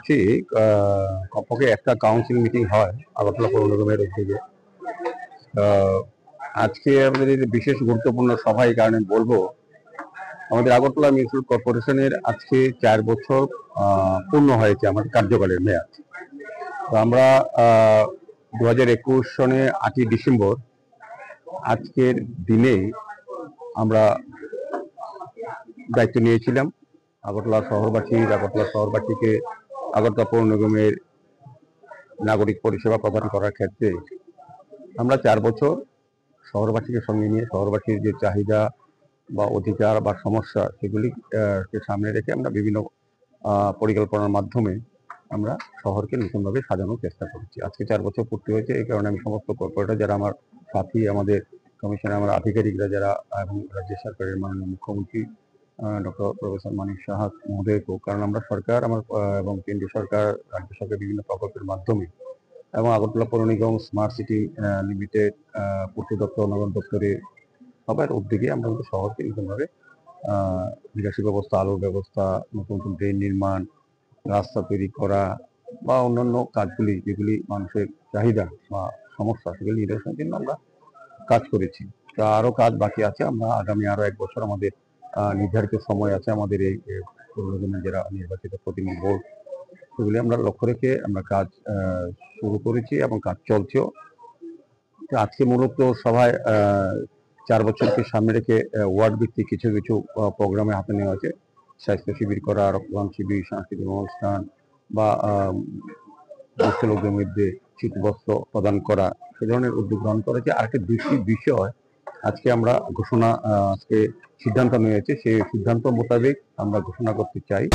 করছি কমপক্ষে একটা কাউন্সিল মিটিং হয় আগরতলা পৌর নিগমের উদ্যোগে। আজকে আমাদের এই বিশেষ গুরুত্বপূর্ণ সভা, এই কারণে বলবো আমাদের আগরতলা মিউনিসিপাল কর্পোরেশনের আজকে 4 বছর পূর্ণ হয়েছে আমাদের কার্যকালের মেয়াদ। তো আমরা 2021 সনে 8ই ডিসেম্বর আজকের দিনেই আমরা দায়িত্ব নিয়েছিলাম আগরতলা শহরবাসীকে আগরতলা পৌর নিগমের নাগরিক পরিষেবা প্রদান করার ক্ষেত্রে আমরা 4 বছর শহরবাসীকে সঙ্গে নিয়ে শহরবাসীর যে চাহিদা বা অধিকার বা সমস্যা সেগুলিকে সামনে রেখে আমরা বিভিন্ন পরিকল্পনার মাধ্যমে আমরা শহরকে নতুনভাবে সাজানোর চেষ্টা করছি। আজকে 4 বছর পূর্তি হয়েছে, এই কারণে আমি সমস্ত কর্পোরেটর যারা আমার সাথী, আমাদের কমিশনে আমার আধিকারিকরা যারা এবং রাজ্য সরকারের মাননীয় মুখ্যমন্ত্রী ডক্টর প্রফেসর মানিক সাহা মহোদয়কেও, কারণ আমরা সরকার এবং কেন্দ্রীয় সরকার রাজ্য সরকার বিভিন্ন প্রকল্পের মাধ্যমে এবং আগরতলা পৌর নিগম স্মার্ট সিটি লিমিটেড পূর্ত দপ্তর নগর দপ্তরের সবার উদ্যোগে আমরা কিন্তু শহরকে নতুনভাবে নিকাশি ব্যবস্থা, আলোর ব্যবস্থা, নতুন নতুন ড্রেন নির্মাণ, রাস্তা তৈরি করা বা অন্যান্য কাজগুলি যেগুলি মানুষের চাহিদা বা সমস্যা সেগুলি নিরসনের জন্য আমরা কাজ করেছি। তা আরও কাজ বাকি আছে। আমরা আগামী আরও 1 বছর আমাদের নির্ধারিত সময় আছে আমাদের এই পৌর নিগমের যারা নির্বাচিত প্রতিনিধি বোর্ড, সেগুলি আমরা লক্ষ্য রেখে আমরা কাজ শুরু করেছি এবং কাজ চলছেও। আজকে মূলত সভায় 4 বছরকে সামনে রেখে ওয়ার্ড ভিত্তিক কিছু কিছু প্রোগ্রামে হাতে নেওয়া হয়েছে। স্বাস্থ্য শিবির করা, রক্তদান শিবির, সাংস্কৃতিক অনুষ্ঠান বা দুস্থ লোকদের মধ্যে শীত বস্ত্র প্রদান করা, সে ধরনের উদ্যোগ গ্রহণ করেছে। আরেকটা বিষয় আজকে আমরা আজকে সিদ্ধান্ত নিয়েছে, সেই সিদ্ধান্ত মোতাবেক আমরা ঘোষণা করতে চাই